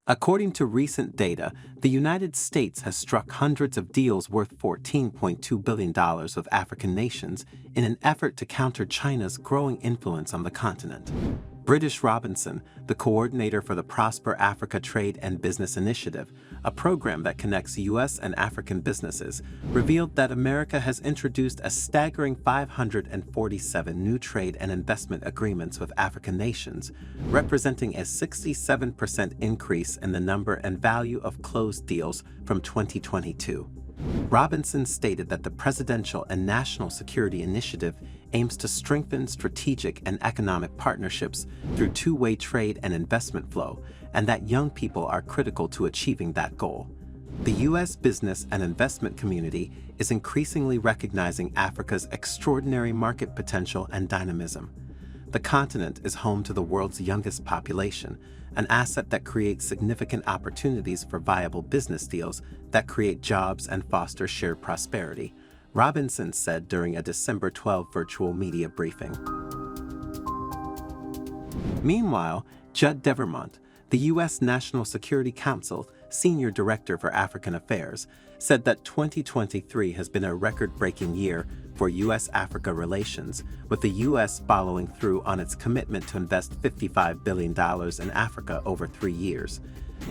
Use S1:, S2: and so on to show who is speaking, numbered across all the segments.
S1: According to recent data, the United States has struck hundreds of deals worth $14.2 billion with African nations in an effort to counter China's growing influence on the continent. British Robinson, the coordinator for the Prosper Africa Trade and Business Initiative, a program that connects U.S. and African businesses, revealed that America has introduced a staggering 547 new trade and investment agreements with African nations, representing a 67% increase in the number and value of closed deals from 2022. Robinson stated that the Presidential and National Security Initiative aims to strengthen strategic and economic partnerships through two-way trade and investment flow, and that young people are critical to achieving that goal. The U.S. business and investment community is increasingly recognizing Africa's extraordinary market potential and dynamism. The continent is home to the world's youngest population, an asset that creates significant opportunities for viable business deals that create jobs and foster shared prosperity, Robinson said during a December 12 virtual media briefing. Meanwhile, Judd Devermont, the U.S. National Security Council Senior Director for African Affairs, said that 2023 has been a record-breaking year for U.S.-Africa relations, with the U.S. following through on its commitment to invest $55 billion in Africa over 3 years.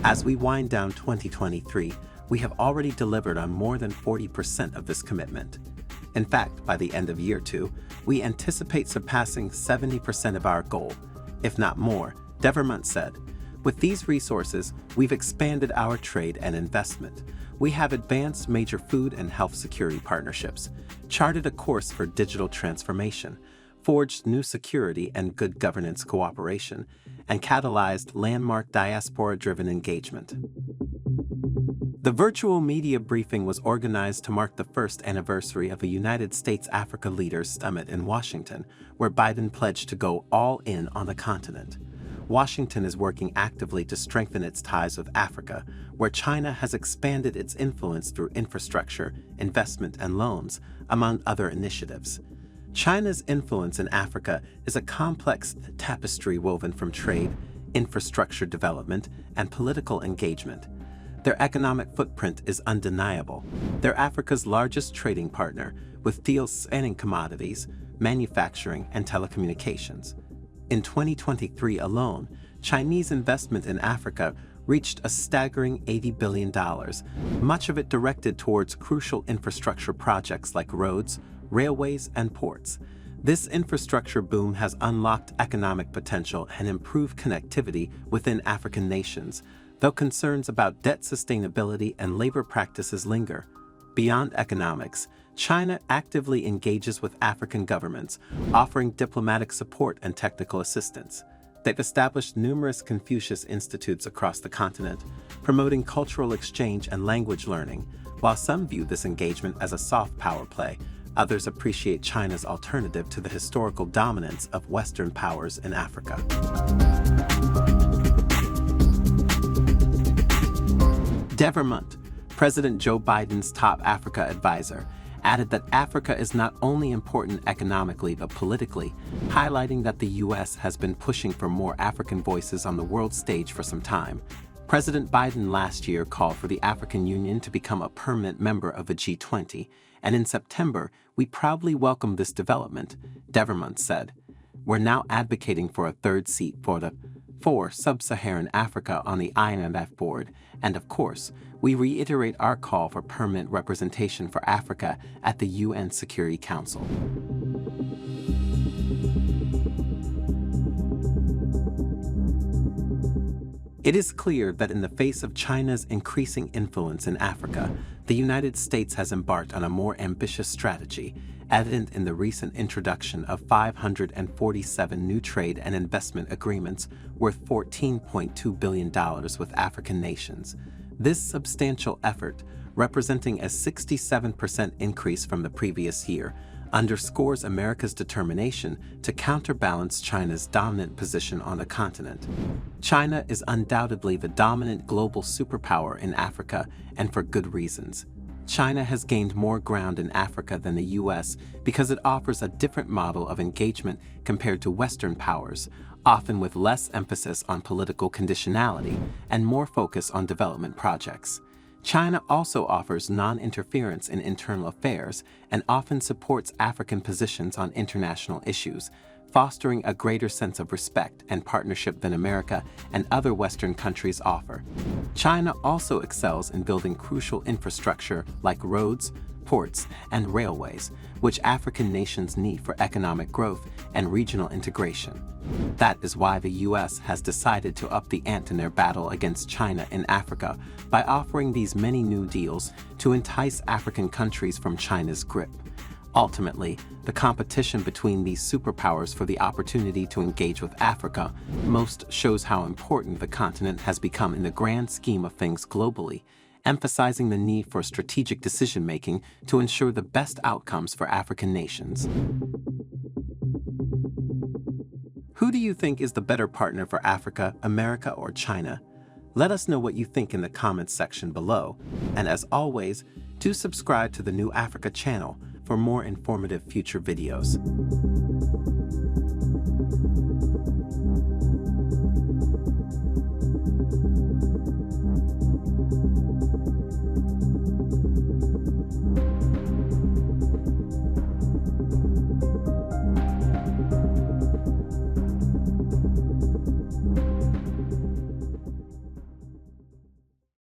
S1: As we wind down 2023, we have already delivered on more than 40% of this commitment. In fact, by the end of year 2, we anticipate surpassing 70% of our goal, if not more, Devermont said. With these resources, we've expanded our trade and investment. We have advanced major food and health security partnerships, charted a course for digital transformation, forged new security and good governance cooperation, and catalyzed landmark diaspora-driven engagement. The virtual media briefing was organized to mark the first anniversary of a United States-Africa Leaders Summit in Washington, where Biden pledged to go all in on the continent. Washington is working actively to strengthen its ties with Africa, where China has expanded its influence through infrastructure, investment, and loans, among other initiatives. China's influence in Africa is a complex tapestry woven from trade, infrastructure development, and political engagement. Their economic footprint is undeniable. They're Africa's largest trading partner, with deals spanning commodities, manufacturing, and telecommunications. In 2023 alone, Chinese investment in Africa reached a staggering $80 billion, much of it directed towards crucial infrastructure projects like roads, railways, and ports. This infrastructure boom has unlocked economic potential and improved connectivity within African nations, though concerns about debt sustainability and labor practices linger. Beyond economics, China actively engages with African governments, offering diplomatic support and technical assistance. They've established numerous Confucius Institutes across the continent, promoting cultural exchange and language learning. While some view this engagement as a soft power play, others appreciate China's alternative to the historical dominance of Western powers in Africa. Devermont, President Joe Biden's top Africa advisor, added that Africa is not only important economically but politically, highlighting that the U.S. has been pushing for more African voices on the world stage for some time. President Biden last year called for the African Union to become a permanent member of the G20, and in September, we proudly welcomed this development, Devermont said. We're now advocating for a third seat for Sub-Saharan Africa on the IMF board, and of course, we reiterate our call for permanent representation for Africa at the UN Security Council. It is clear that in the face of China's increasing influence in Africa, the United States has embarked on a more ambitious strategy, evident in the recent introduction of 547 new trade and investment agreements worth $14.2 billion with African nations. This substantial effort, representing a 67% increase from the previous year, underscores America's determination to counterbalance China's dominant position on the continent. China is undoubtedly the dominant global superpower in Africa, and for good reasons. China has gained more ground in Africa than the U.S. because it offers a different model of engagement compared to Western powers, often with less emphasis on political conditionality and more focus on development projects. China also offers non-interference in internal affairs and often supports African positions on international issues, fostering a greater sense of respect and partnership than America and other Western countries offer. China also excels in building crucial infrastructure like roads, ports, and railways, which African nations need for economic growth and regional integration. That is why the U.S. has decided to up the ante in their battle against China in Africa by offering these many new deals to entice African countries from China's grip. Ultimately, the competition between these superpowers for the opportunity to engage with Africa most shows how important the continent has become in the grand scheme of things globally, emphasizing the need for strategic decision-making to ensure the best outcomes for African nations. Who do you think is the better partner for Africa, America, or China? Let us know what you think in the comments section below. And as always, do subscribe to the New Africa channel for more informative future videos.